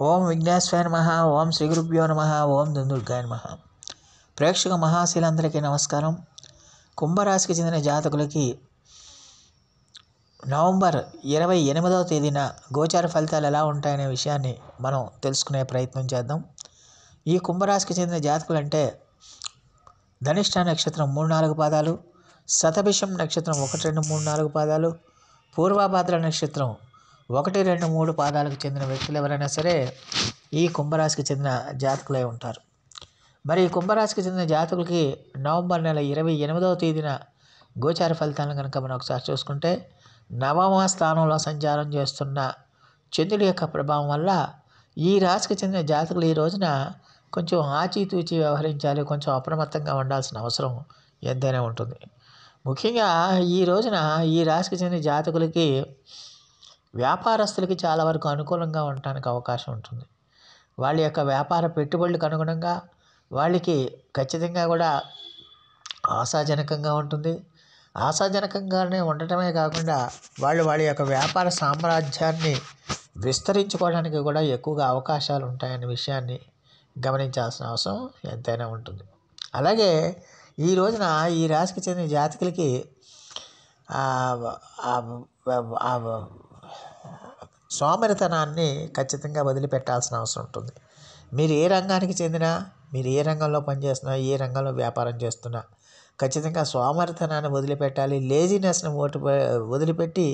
ఓం విఘ్నేశ్వరాయ నమః. ఓం శ్రీ గురుభ్యో నమః. ఓం దుందుర్గాయ నమః. ప్రేక్షక మహాశీలందరికీ నమస్కారం. కుంభరాశికి చెందిన జాతకులకి నవంబర్ 28వ తేదీన గోచార ఫలితాలు ఎలా ఉంటాయనే విషయాన్ని మనం తెలుసుకునే ప్రయత్నం చేద్దాం. ఈ కుంభరాశికి చెందిన జాతకులు అంటే ధనిష్ట నక్షత్రం 3-4 పాదాలు, శతభిషం నక్షత్రం 1-2-3-4 పాదాలు, పూర్వభాద్ర నక్షత్రం 1-2-3 పాదాలకు చెందిన వ్యక్తులు ఎవరైనా సరే ఈ కుంభరాశికి చెందిన జాతకులై ఉంటారు. మరి ఈ కుంభరాశికి చెందిన జాతకులకి నవంబర్ నెల 28వ తేదీన గోచార ఫలితాలను కనుక మనం ఒకసారి చూసుకుంటే, నవమ స్థానంలో సంచారం చేస్తున్న చంద్రుడి యొక్క ప్రభావం వల్ల ఈ రాశికి చెందిన జాతకులు ఈ రోజున కొంచెం ఆచితూచి వ్యవహరించాలి, కొంచెం అప్రమత్తంగా ఉండాల్సిన అవసరం ఎంతైనా ఉంటుంది. ముఖ్యంగా ఈ రోజున ఈ రాశికి చెందిన జాతకులకి వ్యాపారస్తులకి చాలా వరకు అనుకూలంగా ఉండటానికి అవకాశం ఉంటుంది. వాళ్ళ యొక్క వ్యాపార పెట్టుబడులకు అనుగుణంగా వాళ్ళకి ఖచ్చితంగా కూడా ఆశాజనకంగా ఉంటుంది. ఆశాజనకంగానే ఉండటమే కాకుండా వాళ్ళ యొక్క వ్యాపార సామ్రాజ్యాన్ని విస్తరించుకోవడానికి కూడా ఎక్కువగా అవకాశాలు ఉంటాయనే విషయాన్ని గమనించాల్సిన అవసరం ఎంతైనా ఉంటుంది. అలాగే ఈ రోజున ఈ రాశికి చెందిన జాతకులకి సోమరితనాన్ని ఖచ్చితంగా వదిలిపెట్టాల్సిన అవసరం ఉంటుంది. మీరు ఏ రంగానికి చెందినా, మీరు ఏ రంగంలో పనిచేస్తున్నా, ఏ రంగంలో వ్యాపారం చేస్తున్నా ఖచ్చితంగా సోమరితనాన్ని వదిలిపెట్టాలి. లేజినెస్ని వదిలిపెట్టి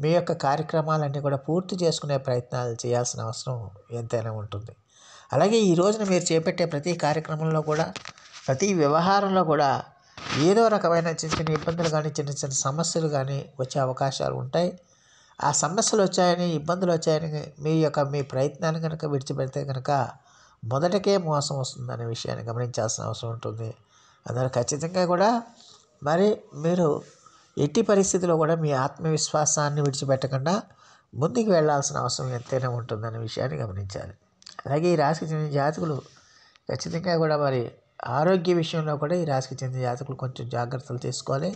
మీ యొక్క కార్యక్రమాలన్నీ కూడా పూర్తి చేసుకునే ప్రయత్నాలు చేయాల్సిన అవసరం ఎంతైనా ఉంటుంది. అలాగే ఈ రోజున మీరు చేపట్టే ప్రతి కార్యక్రమంలో కూడా, ప్రతి వ్యవహారంలో కూడా ఏదో రకమైన చిన్న చిన్న ఇబ్బందులు కానీ, చిన్న చిన్న సమస్యలు కానీ వచ్చే అవకాశాలు ఉంటాయి. ఆ సమస్యలు వచ్చాయని, ఇబ్బందులు వచ్చాయని మీ ప్రయత్నాన్ని కనుక విడిచిపెడితే కనుక మొదటికే మోసం వస్తుందనే విషయాన్ని గమనించాల్సిన అవసరం ఉంటుంది. అందువల్ల ఖచ్చితంగా కూడా మరి మీరు ఎట్టి పరిస్థితిలో కూడా మీ ఆత్మవిశ్వాసాన్ని విడిచిపెట్టకుండా ముందుకు వెళ్ళాల్సిన అవసరం ఎంతైనా ఉంటుందనే విషయాన్ని గమనించాలి. అలాగే ఈ రాశికి చెందిన జాతకులు ఖచ్చితంగా కూడా మరి ఆరోగ్య విషయంలో కూడా ఈ రాశికి చెందిన జాతకులు కొంచెం జాగ్రత్తలు తీసుకోవాలి.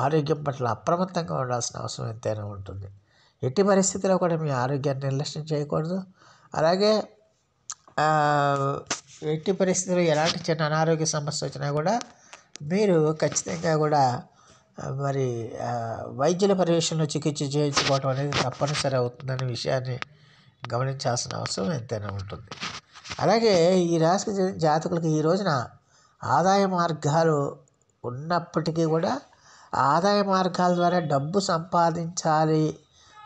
ఆరోగ్యం పట్ల అప్రమత్తంగా ఉండాల్సిన అవసరం ఎంతైనా ఉంటుంది. ఎట్టి పరిస్థితిలో కూడా మీ ఆరోగ్యాన్ని నిర్లక్ష్యం చేయకూడదు. అలాగే ఎట్టి పరిస్థితుల్లో ఎలాంటి చిన్న అనారోగ్య సమస్య వచ్చినా కూడా మీరు ఖచ్చితంగా కూడా మరి వైద్యుల పర్యవేక్షణలో చికిత్స చేయించుకోవడం అనేది తప్పనిసరి అవుతుందనే విషయాన్ని గమనించాల్సిన అవసరం ఎంతైనా ఉంటుంది. అలాగే ఈ రాశికి చెందిన జాతకులకు ఈ రోజున ఆదాయ మార్గాలు ఉన్నప్పటికీ కూడా ఆదాయ మార్గాల ద్వారా డబ్బు సంపాదించాలి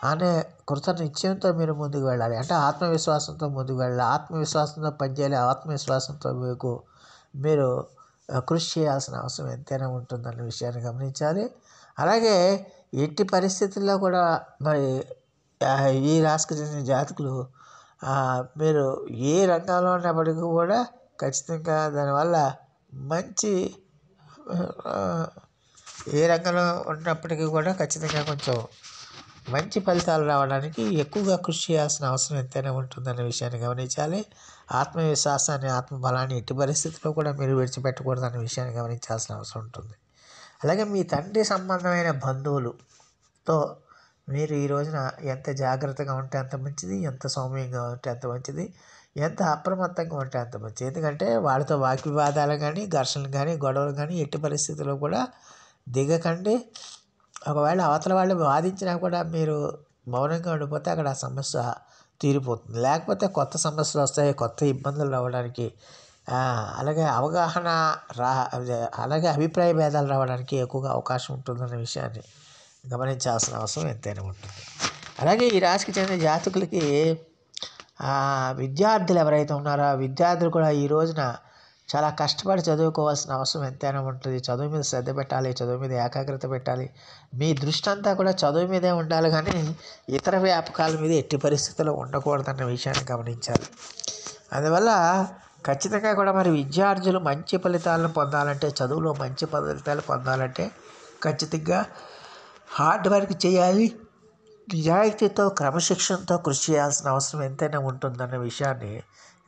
అనే కృత నిశ్చయంతో మీరు ముందుకు వెళ్ళాలి. అంటే ఆత్మవిశ్వాసంతో ముందుకు వెళ్ళాలి, ఆత్మవిశ్వాసంతో పనిచేయాలి, ఆత్మవిశ్వాసంతో మీరు కృషి చేయాల్సిన అవసరం ఎంతైనా ఉంటుందన్న విషయాన్ని గమనించాలి. అలాగే ఎట్టి పరిస్థితుల్లో కూడా మరి ఈ రాశికి చెందిన జాతకులు మీరు ఏ రంగంలో ఉన్నప్పటికీ కూడా ఖచ్చితంగా దానివల్ల మంచి ఏ రంగంలో ఉన్నప్పటికీ కూడా ఖచ్చితంగా కొంచెం మంచి ఫలితాలు రావడానికి ఎక్కువగా కృషి చేయాల్సిన అవసరం ఎంతైనా ఉంటుందనే విషయాన్ని గమనించాలి. ఆత్మవిశ్వాసాన్ని, ఆత్మబలాన్ని ఎట్టి పరిస్థితుల్లో కూడా మీరు విడిచిపెట్టకూడదనే విషయాన్ని గమనించాల్సిన అవసరం ఉంటుంది. అలాగే మీ తండ్రి సంబంధమైన బంధువులతో మీరు ఈ రోజున ఎంత జాగ్రత్తగా ఉంటే అంత మంచిది, ఎంత సౌమ్యంగా ఉంటే అంత మంచిది, ఎంత అప్రమత్తంగా ఉంటే అంత మంచిది. ఎందుకంటే వాళ్ళతో వాగ్వివాదాలు కానీ, ఘర్షణలు కానీ, గొడవలు కానీ ఎట్టి పరిస్థితుల్లో కూడా దిగకండి. ఒకవేళ అవతల వాళ్ళు వాదించినా కూడా మీరు మౌనంగా ఉండిపోతే అక్కడ ఆ సమస్య తీరిపోతుంది. లేకపోతే కొత్త సమస్యలు వస్తాయి, కొత్త ఇబ్బందులు రావడానికి, అలాగే అలాగే అభిప్రాయ భేదాలు రావడానికి ఎక్కువగా అవకాశం ఉంటుందనే విషయాన్ని గమనించాల్సిన అవసరం ఎంతైనా ఉంటుంది. అలాగే ఈ రాశికి చెందిన జాతకులకి విద్యార్థులు ఎవరైతే ఉన్నారో ఆ విద్యార్థులు కూడా ఈ రోజున చాలా కష్టపడి చదువుకోవాల్సిన అవసరం ఎంతైనా ఉంటుంది. చదువు మీద శ్రద్ధ పెట్టాలి, చదువు మీద ఏకాగ్రత పెట్టాలి. మీ దృష్టి అంతా కూడా చదువు మీదే ఉండాలి, కానీ ఇతర వ్యాపకాల మీద ఎట్టి పరిస్థితుల్లో ఉండకూడదన్న విషయాన్ని గమనించాలి. అందువల్ల ఖచ్చితంగా కూడా మరి విద్యార్థులు మంచి ఫలితాలను పొందాలంటే, చదువులో మంచి ఫలితాలు పొందాలంటే ఖచ్చితంగా హార్డ్ వర్క్ చేయాలి, నిజాయితీతో క్రమశిక్షణతో కృషి చేయాల్సిన అవసరం ఎంతైనా ఉంటుందన్న విషయాన్ని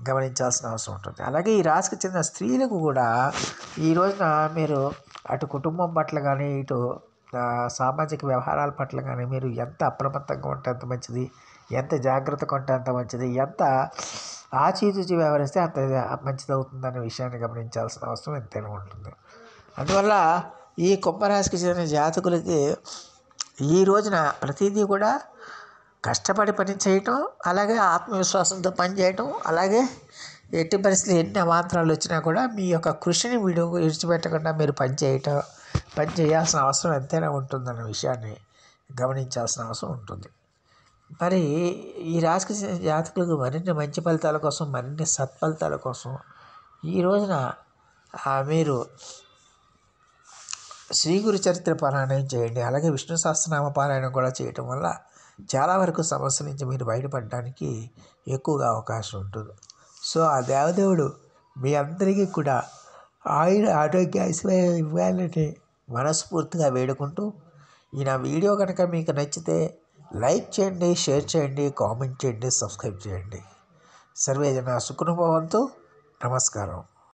గమనించాల్సిన అవసరం ఉంటుంది. అలాగే ఈ రాశికి చెందిన స్త్రీలకు కూడా ఈ రోజున మీరు అటు కుటుంబం పట్ల కానీ, ఇటు సామాజిక వ్యవహారాల పట్ల కానీ మీరు ఎంత అప్రమత్తంగా ఉంటే అంత మంచిది, ఎంత జాగ్రత్తగా ఉంటే అంత మంచిది, ఎంత ఆచితూచి వ్యవహరిస్తే అంత మంచిది అవుతుందనే విషయాన్ని గమనించాల్సిన అవసరం ఎంతైనా ఉంటుంది. అందువల్ల ఈ కుంభరాశికి చెందిన జాతకులకి ఈ రోజున ప్రతిదీ కూడా కష్టపడి పని చేయటం, అలాగే ఆత్మవిశ్వాసంతో పని చేయటం, అలాగే ఎట్టి పరిస్థితులు ఎన్ని అవాంతరాలు వచ్చినా కూడా మీ యొక్క కృషిని విడిచిపెట్టకుండా మీరు పని చేయాల్సిన అవసరం ఎంతైనా ఉంటుందన్న విషయాన్ని గమనించాల్సిన అవసరం ఉంటుంది. మరి ఈ రాశికి చెందిన జాతకులకు మరిన్ని మంచి ఫలితాల కోసం, మరిన్ని సత్ఫలితాల కోసం ఈ రోజున మీరు శ్రీ గురు చరిత్ర పారాయణం చేయండి. అలాగే విష్ణు సహస్రనామ పారాయణం కూడా చేయటం వల్ల చాలా వరకు సమస్య నుంచి మీరు బయటపడడానికి ఎక్కువగా అవకాశం ఉంటుంది. సో ఆ దేవదేవుడు మీ అందరికీ కూడా ఆరోగ్య ఐశ్వర్యం ఇవ్వాలని మనస్ఫూర్తిగా వేడుకుంటూ, ఈ నా వీడియో కనుక మీకు నచ్చితే లైక్ చేయండి, షేర్ చేయండి, కామెంట్ చేయండి, సబ్స్క్రైబ్ చేయండి. సర్వే జన సుఖినో భవంతు. నమస్కారం.